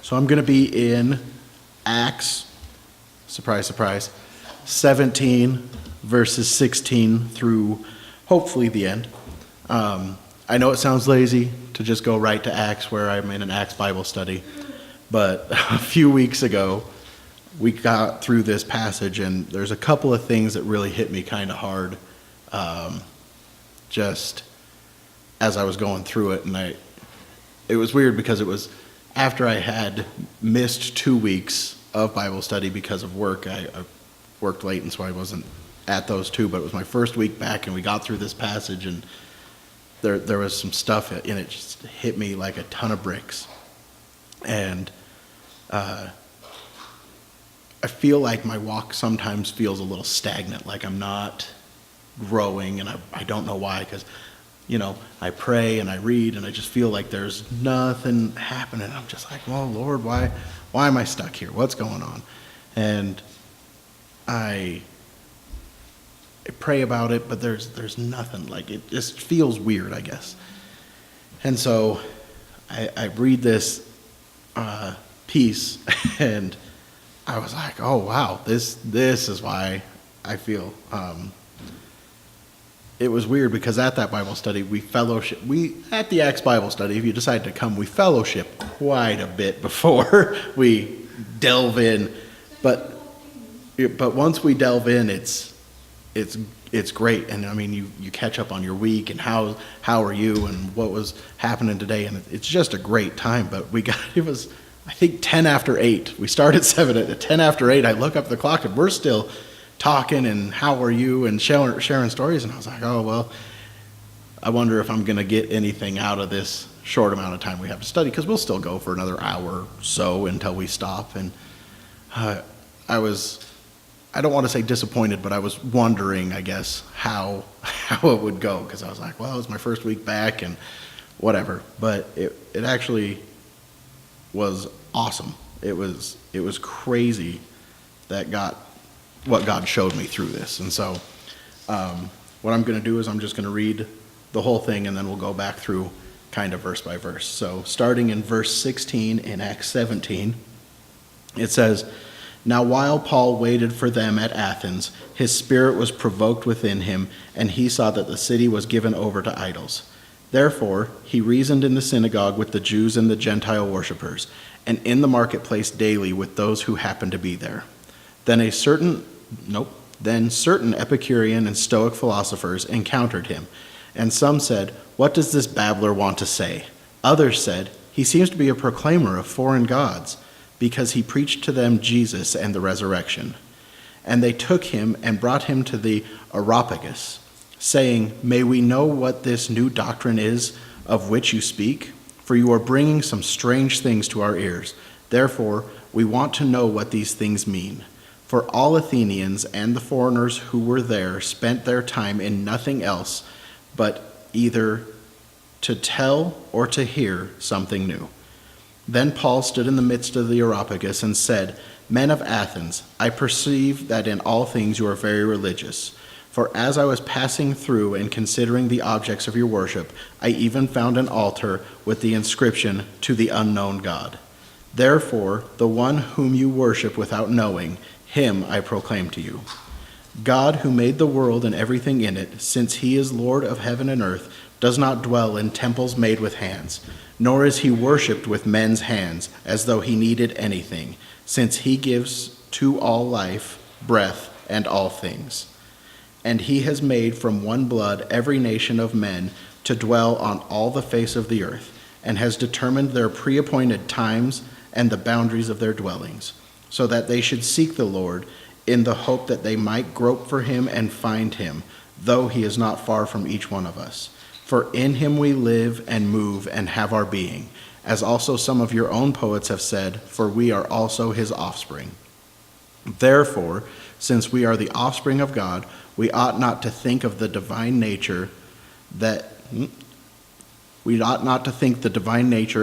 So I'm going to be in Acts, surprise, surprise, 17, verses 16 through hopefully the end. I know it sounds lazy to just go right to Acts where I'm in an Acts Bible study, but a few weeks ago, we got through this passage, and there's a couple of things that really hit me kind of hard just as I was going through it. And it was weird because it was after I had missed 2 weeks of Bible study because of work. I worked late, and so I wasn't at those two, but it was my first week back, and we got through this passage, and there was some stuff in it just hit me like a ton of bricks. And I feel like my walk sometimes feels a little stagnant, like I'm not growing, and I don't know why, because, I pray and I read, and I just feel like there's nothing happening. I'm just like, well, Lord, why am I stuck here? What's going on? And I pray about it, but there's nothing. Like, it just feels weird, I guess. And so I read this piece, and I was like, oh, wow, this is why I feel. It was weird because at that Bible study, at the Acts Bible study, if you decide to come, we fellowship quite a bit before we delve in. But once we delve in, it's great. And I mean, you catch up on your week and how are you and what was happening today. And it's just a great time. But it was, I think, 10 after 8. We started 7 at 10 after 8. I look up the clock and we're still talking and how are you and sharing stories. And I was like, oh, well, I wonder if I'm going to get anything out of this short amount of time we have to study, because we'll still go for another hour or so until we stop. And I don't want to say disappointed, but I was wondering, I guess, how it would go, because I was like, well, it was my first week back and whatever. But it actually was awesome. It was crazy what God showed me through this. And so what I'm going to do is I'm just going to read the whole thing, and then we'll go back through kind of verse by verse. So starting in verse 16 in Acts 17, it says, "Now while Paul waited for them at Athens, his spirit was provoked within him, and he saw that the city was given over to idols. Therefore he reasoned in the synagogue with the Jews and the Gentile worshippers, and in the marketplace daily with those who happened to be there. Then certain Epicurean and Stoic philosophers encountered him, and some said, 'What does this babbler want to say?' Others said, 'He seems to be a proclaimer of foreign gods, because he preached to them Jesus and the resurrection.' And they took him and brought him to the Areopagus, saying, 'May we know what this new doctrine is of which you speak? For you are bringing some strange things to our ears. Therefore, we want to know what these things mean.' For all Athenians and the foreigners who were there spent their time in nothing else but either to tell or to hear something new. Then Paul stood in the midst of the Areopagus and said, 'Men of Athens, I perceive that in all things you are very religious. For as I was passing through and considering the objects of your worship, I even found an altar with the inscription, "To the unknown God." Therefore, the one whom you worship without knowing, him I proclaim to you. God, who made the world and everything in it, since he is Lord of heaven and earth, does not dwell in temples made with hands, nor is he worshipped with men's hands, as though he needed anything, since he gives to all life, breath, and all things. And he has made from one blood every nation of men to dwell on all the face of the earth, and has determined their pre-appointed times and the boundaries of their dwellings, so that they should seek the Lord in the hope that they might grope for him and find him, though he is not far from each one of us. For in him we live and move and have our being, as also some of your own poets have said, for we are also his offspring. Therefore, since we are the offspring of God, we ought not to think of the divine nature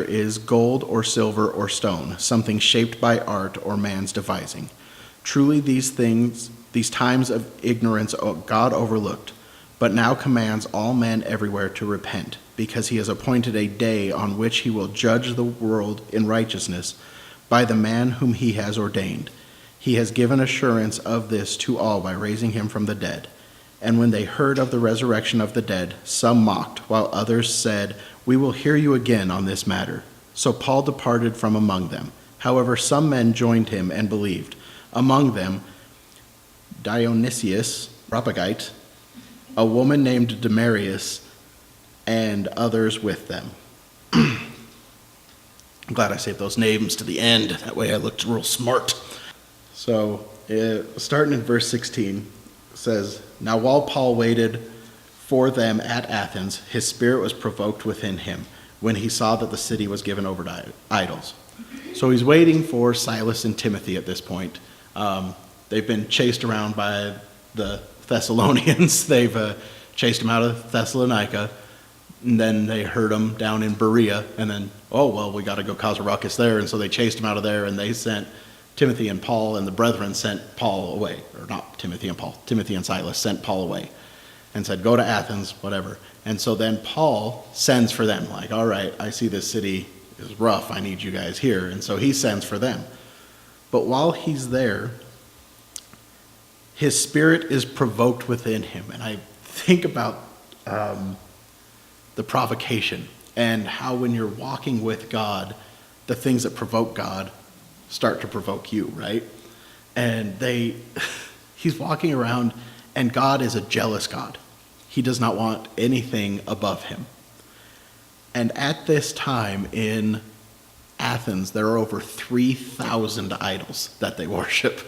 is gold or silver or stone, something shaped by art or man's devising. Truly these times of ignorance God overlooked, but now commands all men everywhere to repent, because he has appointed a day on which he will judge the world in righteousness by the man whom he has ordained. He has given assurance of this to all by raising him from the dead. And when they heard of the resurrection of the dead, some mocked, while others said, "We will hear you again on this matter." So Paul departed from among them. However, some men joined him and believed, among them Dionysius, Areopagite, a woman named Damaris, and others with them. I'm glad I saved those names to the end. That way I looked real smart. So, starting in verse 16, it says, "Now while Paul waited for them at Athens, his spirit was provoked within him when he saw that the city was given over to idols." So he's waiting for Silas and Timothy at this point. They've been chased around by the Thessalonians. They've chased them out of Thessalonica. And then they heard them down in Berea, and then, oh, well, we got to go cause a ruckus there. And so they chased them out of there, and they sent Timothy and Paul, and the brethren sent Paul away. Or not Timothy and Paul. Timothy and Silas sent Paul away and said, go to Athens, whatever. And so then Paul sends for them, like, all right, I see this city is rough. I need you guys here. And so he sends for them. But while he's there, his spirit is provoked within him. And I think about the provocation and how when you're walking with God, the things that provoke God start to provoke you, right? And he's walking around, and God is a jealous God. He does not want anything above him. And at this time in Athens, there are over 3,000 idols that they worship.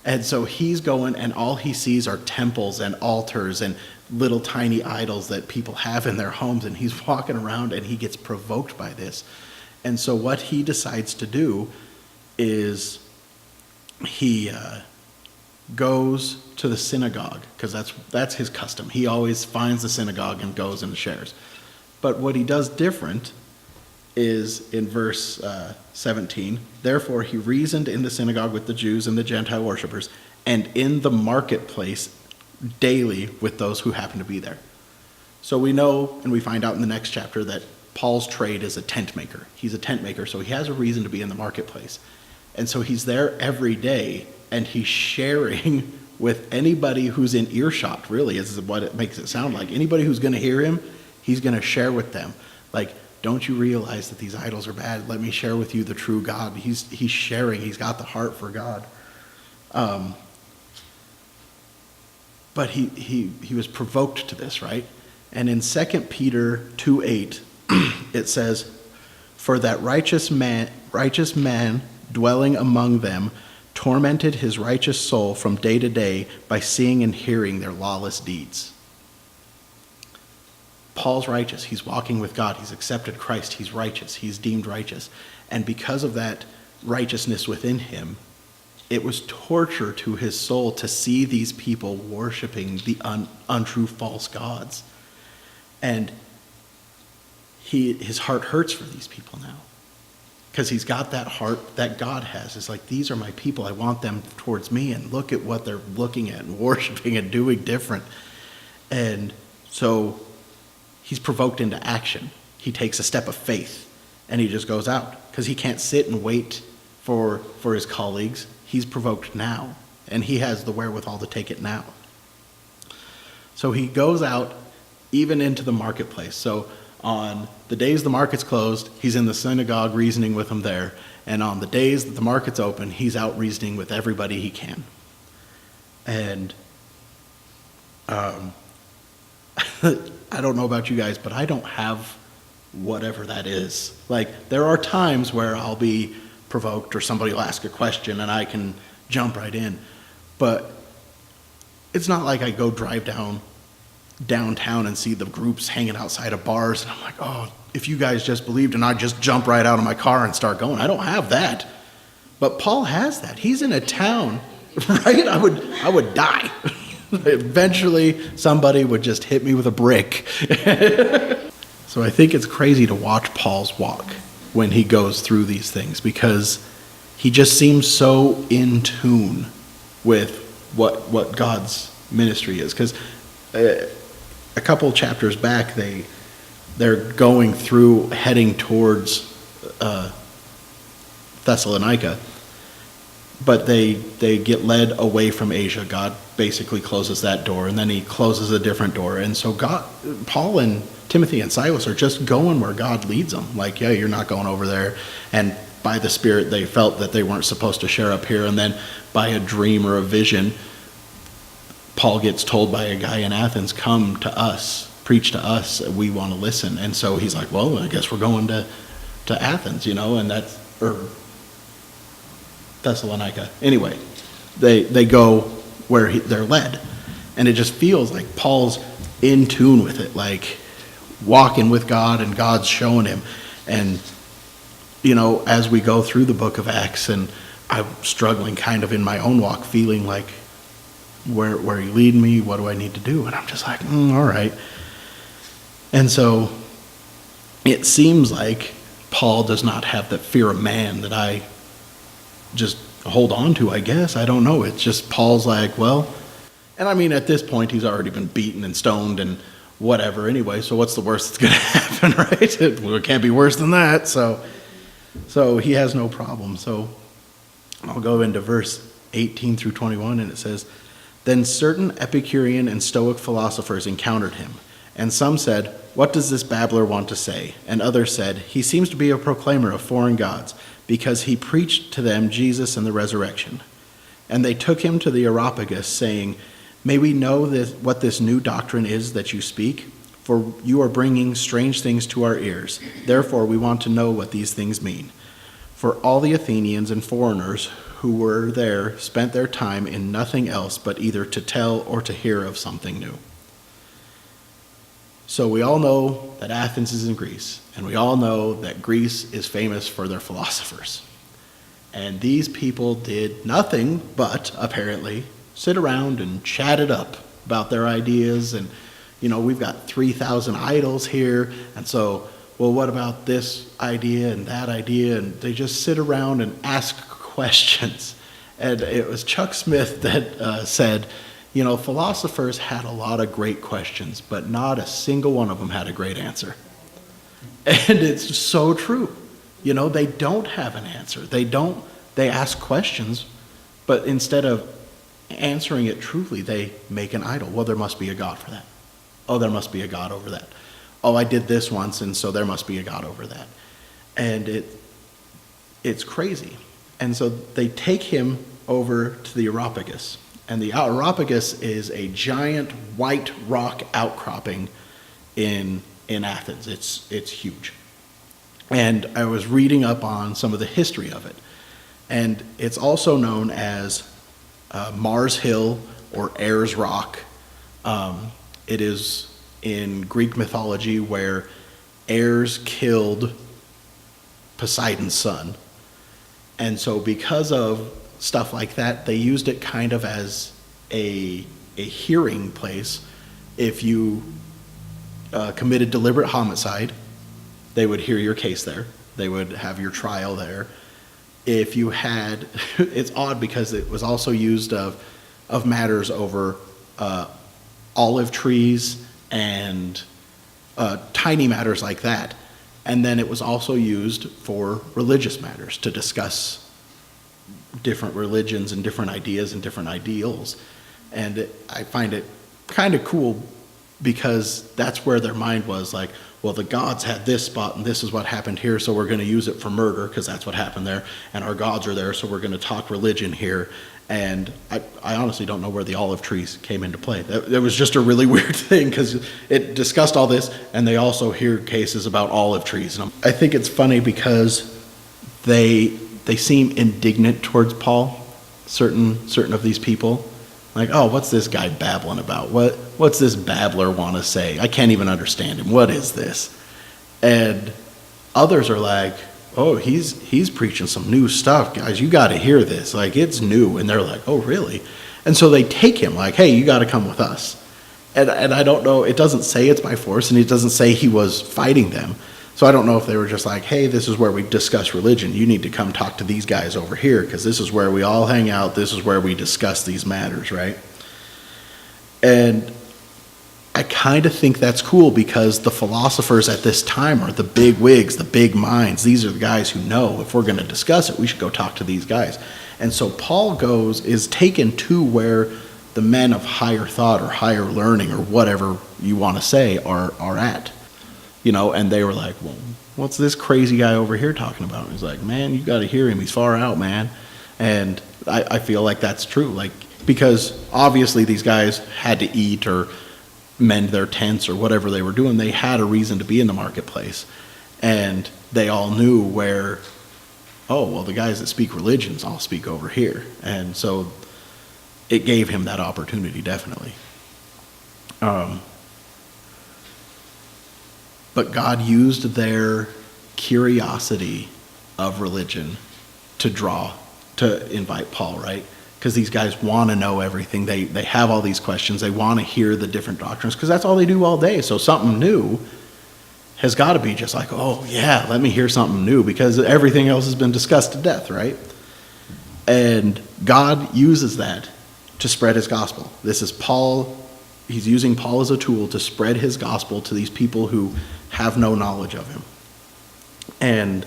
And so he's going, and all he sees are temples and altars and little tiny idols that people have in their homes, and he's walking around and he gets provoked by this. And so what he decides to do is he goes to the synagogue, because that's his custom. He always finds the synagogue and goes and shares. But what he does different is in verse 17, "Therefore he reasoned in the synagogue with the Jews and the Gentile worshippers, and in the marketplace daily with those who happen to be there." So we know, and we find out in the next chapter, that Paul's trade is a tent maker. He's a tent maker, so he has a reason to be in the marketplace. And so he's there every day, and he's sharing with anybody who's in earshot, really, is what it makes it sound like. Anybody who's going to hear him, he's going to share with them. Like, don't you realize that these idols are bad? Let me share with you the true God. He's sharing. He's got the heart for God. But he was provoked to this, right? And in 2 Peter 2:8, it says, "For that righteous man dwelling among them tormented his righteous soul from day to day by seeing and hearing their lawless deeds." Paul's righteous. He's walking with God. He's accepted Christ. He's righteous. He's deemed righteous. And because of that righteousness within him, it was torture to his soul to see these people worshiping the untrue false gods. And his heart hurts for these people now, because he's got that heart that God has. It's like, these are my people. I want them towards me, and look at what they're looking at and worshiping and doing different. And so he's provoked into action. He takes a step of faith, and he just goes out, because he can't sit and wait for his colleagues. He's provoked now, and he has the wherewithal to take it now. So he goes out even into the marketplace. So on the days the market's closed, he's in the synagogue reasoning with them there. And on the days that the market's open, he's out reasoning with everybody he can. And I don't know about you guys, but I don't have whatever that is. Like, there are times where I'll be provoked, or somebody will ask a question and I can jump right in. But it's not like I go drive downtown and see the groups hanging outside of bars and I'm like, oh, if you guys just believed, and I just jump right out of my car and start going. I don't have that. But Paul has that. He's in a town, right? I would die. Eventually somebody would just hit me with a brick. So I think it's crazy to watch Paul's walk when he goes through these things, because he just seems so in tune with what God's ministry is. Because a couple chapters back, they're going through, heading towards Thessalonica. But they get led away from Asia. God basically closes that door, and then he closes a different door. And so Paul and Timothy and Silas are just going where God leads them. Like, yeah, you're not going over there. And by the Spirit, they felt that they weren't supposed to share up here. And then by a dream or a vision, Paul gets told by a guy in Athens, come to us, preach to us, we want to listen. And so he's like, well, I guess we're going to Athens, and or Thessalonica. Anyway, they go where they're led. And it just feels like Paul's in tune with it, like walking with God and God's showing him. And, as we go through the book of Acts, and I'm struggling kind of in my own walk, feeling like, where are you leading me? What do I need to do? And I'm just like, all right. And so it seems like Paul does not have that fear of man that I just hold on to, I guess. I don't know. It's just Paul's like, well, and I mean, at this point, he's already been beaten and stoned and whatever anyway, so what's the worst that's going to happen, right? It can't be worse than that. So he has no problem. So I'll go into verse 18 through 21, and it says, then certain Epicurean and Stoic philosophers encountered him, and some said, what does this babbler want to say? And others said, he seems to be a proclaimer of foreign gods, because he preached to them Jesus and the resurrection. And they took him to the Areopagus, saying, may we know what this new doctrine is that you speak? For you are bringing strange things to our ears. Therefore we want to know what these things mean. For all the Athenians and foreigners who were there spent their time in nothing else but either to tell or to hear of something new. So we all know that Athens is in Greece, and we all know that Greece is famous for their philosophers. And these people did nothing but, apparently, sit around and chat it up about their ideas. And, we've got 3,000 idols here, and so, well, what about this idea and that idea? And they just sit around and ask questions. And it was Chuck Smith that said, philosophers had a lot of great questions, but not a single one of them had a great answer. And it's so true. They don't have an answer. They ask questions, but instead of answering it truthfully, they make an idol. Well, there must be a God for that. Oh, there must be a God over that. Oh, I did this once, and so there must be a God over that. And it's crazy. And so they take him over to the Areopagus. And the Areopagus is a giant white rock outcropping in Athens. It's huge. And I was reading up on some of the history of it. And it's also known as Mars Hill or Ayers Rock. It is in Greek mythology where Ayers killed Poseidon's son. And so because of stuff like that, they used it kind of as a hearing place. If you committed deliberate homicide, they would hear your case there. They would have your trial there. If you had, it's odd because it was also used of matters over olive trees and tiny matters like that. And then it was also used for religious matters to discuss different religions and different ideas and different ideals. And I find it kind of cool because that's where their mind was like, well, the gods had this spot and this is what happened here, so we're going to use it for murder because that's what happened there. And our gods are there, so we're going to talk religion here. And I honestly don't know where the olive trees came into play. That was just a really weird thing because it discussed all this, and they also hear cases about olive trees. And I think it's funny because they seem indignant towards Paul, certain of these people. Like, oh, what's this guy babbling about? What's this babbler want to say? I can't even understand him. What is this? And others are like, oh, he's preaching some new stuff, guys. You got to hear this. Like, it's new. And they're like, oh, really? And so they take him like, hey, you got to come with us. And I don't know. It doesn't say it's by force, and it doesn't say he was fighting them. So I don't know if they were just like, hey, this is where we discuss religion. You need to come talk to these guys over here because this is where we all hang out. This is where we discuss these matters, right? And I kind of think that's cool because the philosophers at this time are the big wigs, the big minds. These are the guys who know if we're going to discuss it, we should go talk to these guys. And so Paul is taken to where the men of higher thought or higher learning or whatever you want to say are at. And they were like, well, what's this crazy guy over here talking about? And he's like, man, you got to hear him. He's far out, man. And I feel like that's true. Like, because obviously these guys had to eat or mend their tents or whatever they were doing. They had a reason to be in the marketplace. And they all knew where, oh, well, the guys that speak religions all speak over here. And so it gave him that opportunity, definitely. But God used their curiosity of religion to invite Paul, right? Because these guys want to know everything. They have all these questions. They want to hear the different doctrines because that's all they do all day. So something new has got to be just like, oh, yeah, let me hear something new because everything else has been discussed to death, right? And God uses that to spread his gospel. This is Paul. He's using Paul as a tool to spread his gospel to these people who have no knowledge of him. And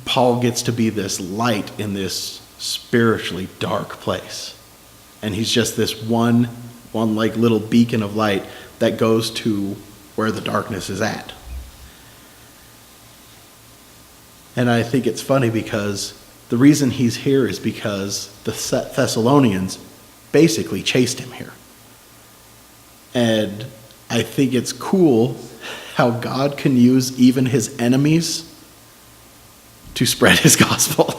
Paul gets to be this light in this spiritually dark place. And he's just this one like little beacon of light that goes to where the darkness is at. And I think it's funny because the reason he's here is because the Thessalonians basically chased him here. And I think it's cool how God can use even his enemies to spread his gospel.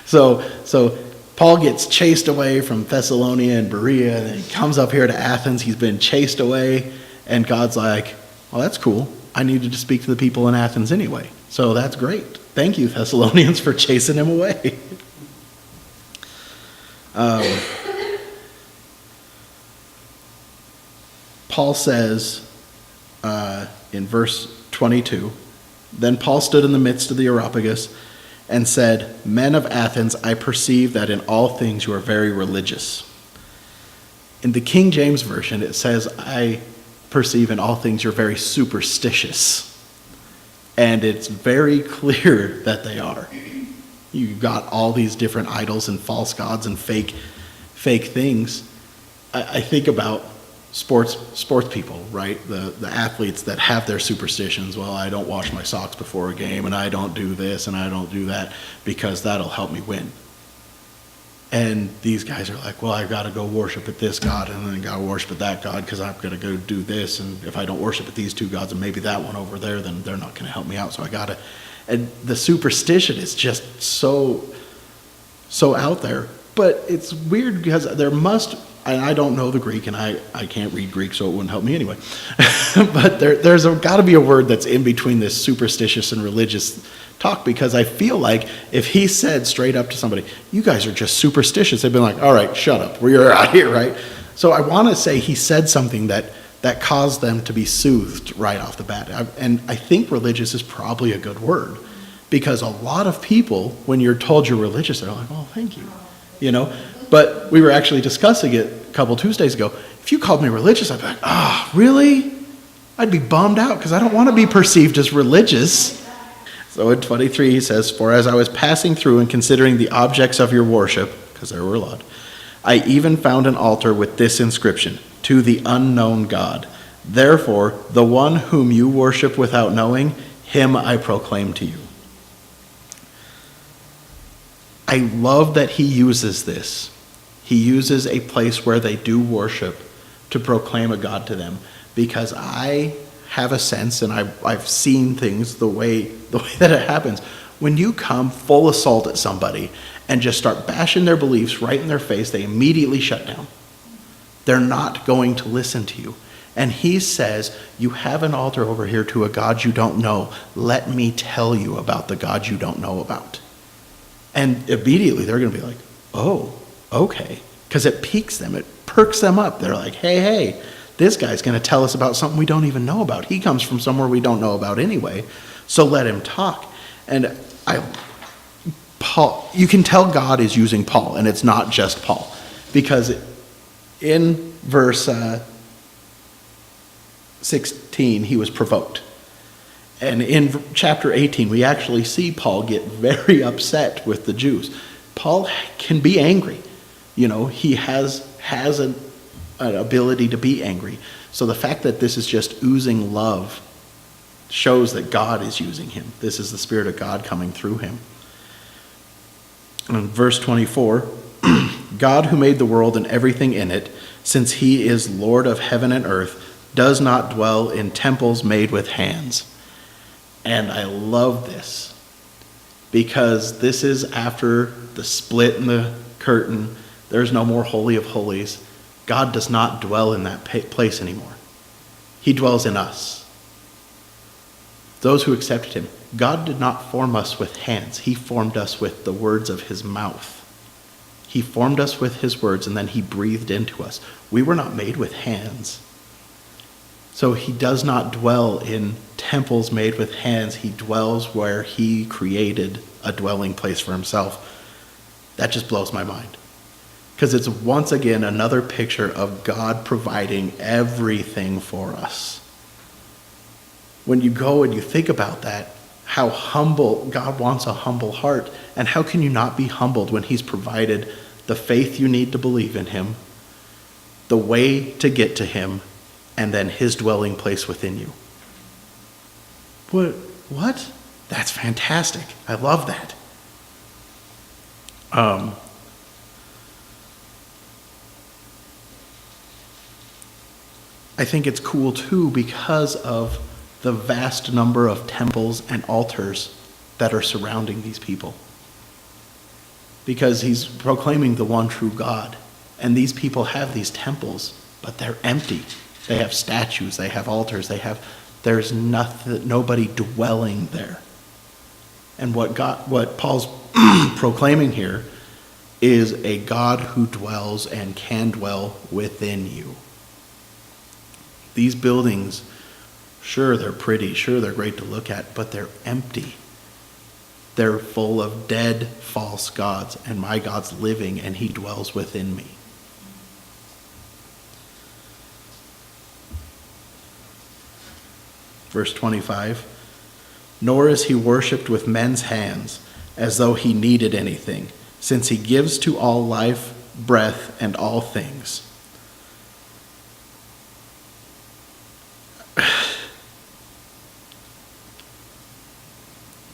So Paul gets chased away from Thessalonica and Berea, and he comes up here to Athens. He's been chased away, and God's like, well, that's cool. I needed to speak to the people in Athens anyway. So that's great. Thank you, Thessalonians, for chasing him away. Paul says in verse 22, then Paul stood in the midst of the Areopagus and said, men of Athens, I perceive that in all things you are very religious. In the King James Version, it says, I perceive in all things you're very superstitious. And it's very clear that they are. You've got all these different idols and false gods and fake things. I think about sports people, right? The athletes that have their superstitions. Well, I don't wash my socks before a game, and I don't do this, and I don't do that, because that'll help me win. And these guys are like, well, I've got to go worship at this god, and then got to worship at that god, because I'm going to go do this, and if I don't worship at these two gods, and maybe that one over there, then they're not going to help me out, so I got to. And the superstition is just so out there. But it's weird because there must, and I don't know the Greek, and I can't read Greek, so it wouldn't help me anyway. But there's got to be a word that's in between this superstitious and religious talk, because I feel like if he said straight up to somebody, you guys are just superstitious, they'd been like, all right, shut up, we're out here, right? So I want to say he said something that caused them to be soothed right off the bat. And I think religious is probably a good word, because a lot of people, when you're told you're religious, they're like, oh, thank you. But we were actually discussing it a couple Tuesdays ago. If you called me religious, I'd be like, really? I'd be bummed out because I don't want to be perceived as religious. So in 23, he says, for as I was passing through and considering the objects of your worship, because there were a lot, I even found an altar with this inscription, to the unknown God. Therefore, the one whom you worship without knowing, him I proclaim to you. I love that he uses this. He uses a place where they do worship to proclaim a God to them, because I have a sense, and I've seen things the way that it happens. When you come full assault at somebody and just start bashing their beliefs right in their face, they immediately shut down. They're not going to listen to you. And he says, you have an altar over here to a God you don't know. Let me tell you about the God you don't know about. And immediately they're going to be like, oh, okay. Because it piques them. It perks them up. They're like, hey, this guy's going to tell us about something we don't even know about. He comes from somewhere we don't know about anyway. So let him talk. And Paul, you can tell God is using Paul, and it's not just Paul. Because in verse 16, he was provoked. And in chapter 18, we actually see Paul get very upset with the Jews. Paul can be angry. He has an ability to be angry. So the fact that this is just oozing love shows that God is using him. This is the Spirit of God coming through him. In verse 24, God who made the world and everything in it, since he is Lord of heaven and earth, does not dwell in temples made with hands. And I love this because this is after the split in the curtain. There's no more Holy of Holies. God does not dwell in that place anymore. He dwells in us. Those who accepted him. God did not form us with hands. He formed us with the words of his mouth. He formed us with his words, and then he breathed into us. We were not made with hands. So he does not dwell in temples made with hands. He dwells where he created a dwelling place for himself. That just blows my mind. Because it's once again another picture of God providing everything for us. When you go and you think about that, how humble, God wants a humble heart. And how can you not be humbled when he's provided the faith you need to believe in him, the way to get to him, and then his dwelling place within you? What? That's fantastic. I love that. I think it's cool too because of the vast number of temples and altars that are surrounding these people. Because he's proclaiming the one true God. And these people have these temples, but they're empty. They have statues, they have altars, there's nobody dwelling there. And what Paul's proclaiming here is a God who dwells and can dwell within you. These buildings, sure, they're pretty, sure, they're great to look at, but they're empty. They're full of dead, false gods, and my God's living, and he dwells within me. Verse 25, nor is he worshipped with men's hands, as though he needed anything, since he gives to all life, breath, and all things.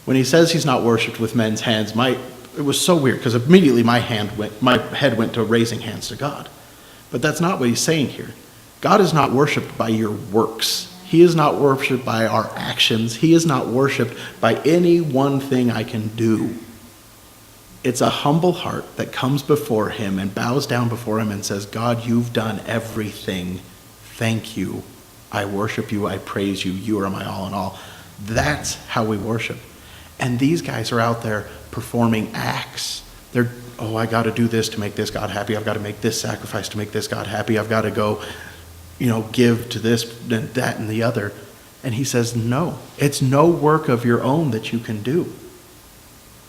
When he says he's not worshipped with men's hands, it was so weird because immediately my head went to raising hands to God. But that's not what he's saying here. God is not worshipped by your works. He is not worshipped by our actions. He is not worshipped by any one thing I can do. It's a humble heart that comes before him and bows down before him and says, God, you've done everything. Thank you. I worship you. I praise you. You are my all in all. That's how we worship. And these guys are out there performing acts. I got to do this to make this God happy. I've got to make this sacrifice to make this God happy. I've got to go, give to this and that and the other. And he says, no, it's no work of your own that you can do.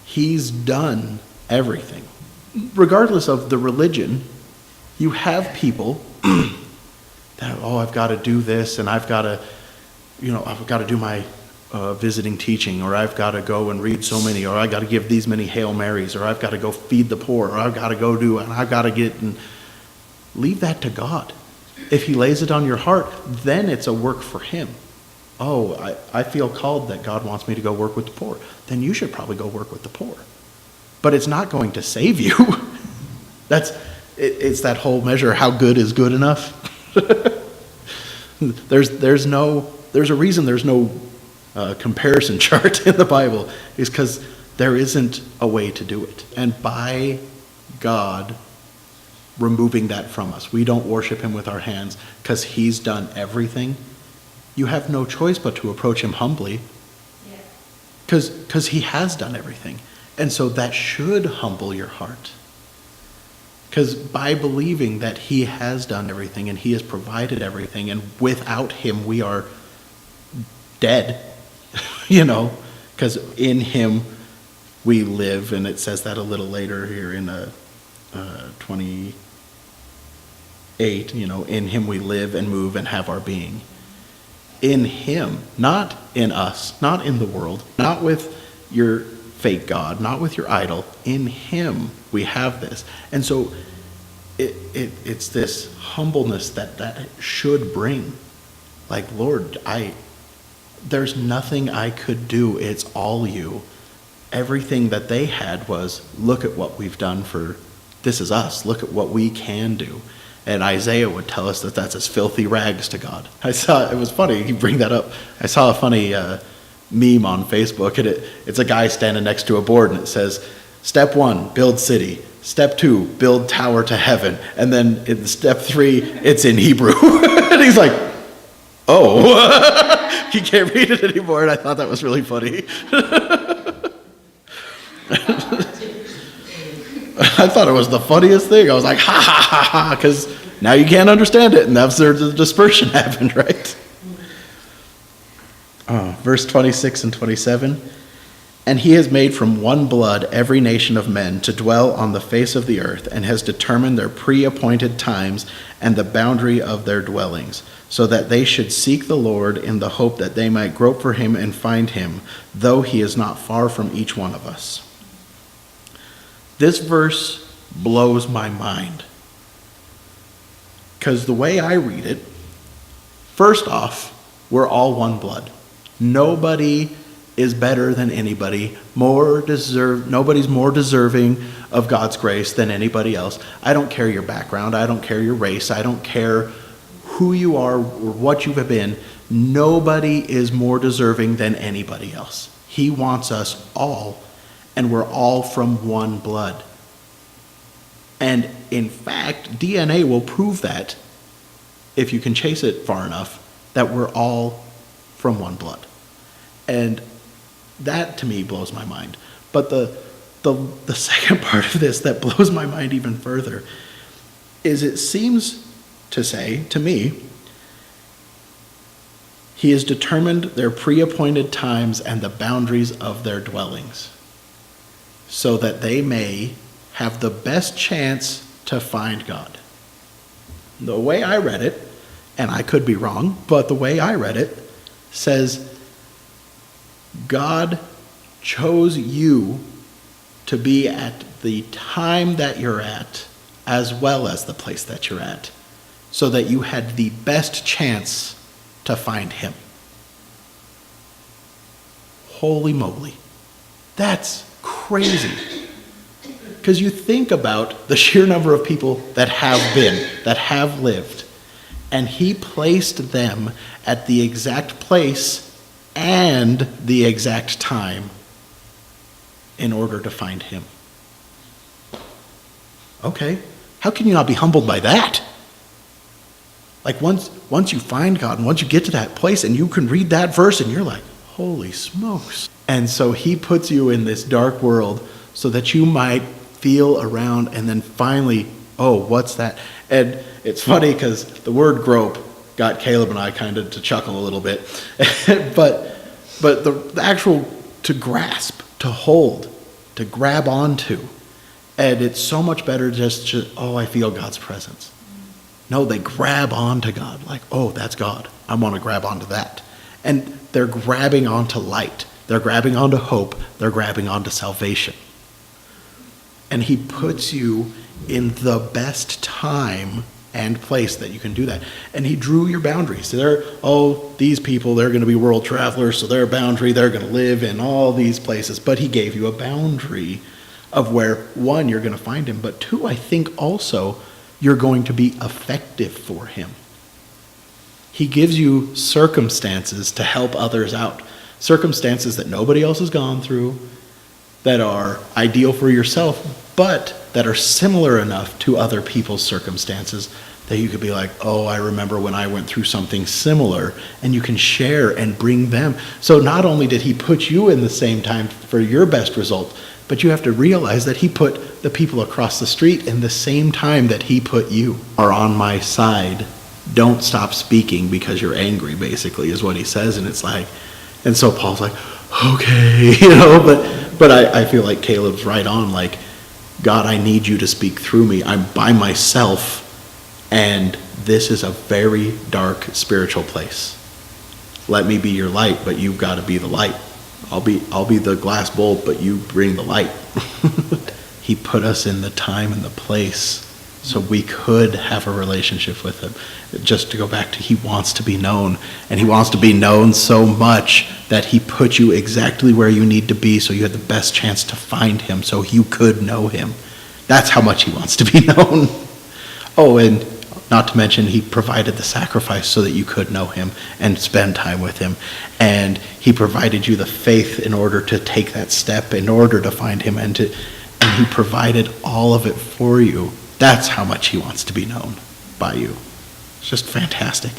He's done everything. Regardless of the religion, you have people that, I've got to do this and I've got to do my visiting teaching, or I've got to go and read so many, or I've got to give these many Hail Marys, or I've got to go feed the poor, or I've got to go do, and I've got to get, and leave that to God. If he lays it on your heart, then it's a work for him. I feel called that God wants me to go work with the poor. Then you should probably go work with the poor. But it's not going to save you. It's that whole measure, how good is good enough? There's a reason there's no comparison chart in the Bible, is because there isn't a way to do it. And by God removing that from us, we don't worship him with our hands because he's done everything. You have no choice but to approach him humbly because he has done everything. And so that should humble your heart. Because by believing that he has done everything and he has provided everything, and without him we are dead, because in him we live, and it says that a little later here in 28, in him we live and move and have our being. in him, not in us, not in the world, not with your fake God, not with your idol. In him we have this. And so it's this humbleness that should bring. Like, Lord, there's nothing I could do. It's all you. Everything that they had was, look at what we've done this is us. Look at what we can do. And Isaiah would tell us that that's as filthy rags to God. It was funny, you bring that up. I saw a funny meme on Facebook, and it's a guy standing next to a board, and it says, step 1, build city. Step 2, build tower to heaven. And then in step 3, it's in Hebrew. And he's like, oh, he can't read it anymore. And I thought that was really funny. I thought it was the funniest thing. I was like, ha, ha, ha, ha, because now you can't understand it. And that's where the dispersion happened, right? Verse 26 and 27. And he has made from one blood every nation of men to dwell on the face of the earth, and has determined their pre-appointed times and the boundary of their dwellings, so that they should seek the Lord in the hope that they might grope for him and find him, though he is not far from each one of us. This verse blows my mind. Because the way I read it, first off, we're all one blood. Nobody is better than anybody, nobody's more deserving of God's grace than anybody else. I don't care your background, I don't care your race, I don't care who you are or what you have been. Nobody is more deserving than anybody else. He wants us all, and we're all from one blood. And in fact, DNA will prove that, if you can chase it far enough, that we're all from one blood. And that to me blows my mind. But the second part of this that blows my mind even further is it seems to say to me, he has determined their pre-appointed times and the boundaries of their dwellings, so that they may have the best chance to find God. The way I read it, and I could be wrong, but the way I read it says, God chose you to be at the time that you're at, as well as the place that you're at, so that you had the best chance to find him. Holy moly. That's crazy. Because you think about the sheer number of people that have been, that have lived, and he placed them at the exact place and the exact time in order to find him. Okay, how can you not be humbled by that? Like once you find God and once you get to that place and you can read that verse and you're like, holy smokes. And so he puts you in this dark world so that you might feel around and then finally, oh, what's that? And it's funny because the word grope got Caleb and I kind of to chuckle a little bit. but the actual to grasp, to hold, to grab onto. And it's so much better just to, oh, I feel God's presence. No, they grab onto God. Like, oh, that's God. I want to grab onto that. And they're grabbing onto light. They're grabbing onto hope. They're grabbing onto salvation. And he puts you in the best time and place that you can do that. And he drew your boundaries. These people, they're going to be world travelers, so their boundary, they're going to live in all these places. But he gave you a boundary of where, one, you're going to find him, but two, I think also you're going to be effective for him. He gives you circumstances to help others out, circumstances that nobody else has gone through, that are ideal for yourself, but that are similar enough to other people's circumstances that you could be like, oh, I remember when I went through something similar, and you can share and bring them. So not only did he put you in the same time for your best result, but you have to realize that he put the people across the street in the same time that he put you. Are on my side. Don't stop speaking because you're angry, basically, is what he says. And it's like, and so Paul's like, okay, but I feel like Caleb's right on, like, God, I need you to speak through me. I'm by myself, and this is a very dark spiritual place. Let me be your light, but you've got to be the light. I'll be the glass bulb, but you bring the light. He put us in the time and the place so we could have a relationship with him. Just to go back to, he wants to be known, and he wants to be known so much that he put you exactly where you need to be so you had the best chance to find him so you could know him. That's how much he wants to be known. Oh, and not to mention, he provided the sacrifice so that you could know him and spend time with him. And he provided you the faith in order to take that step, in order to find him, and he provided all of it for you. That's how much he wants to be known by you. It's just fantastic.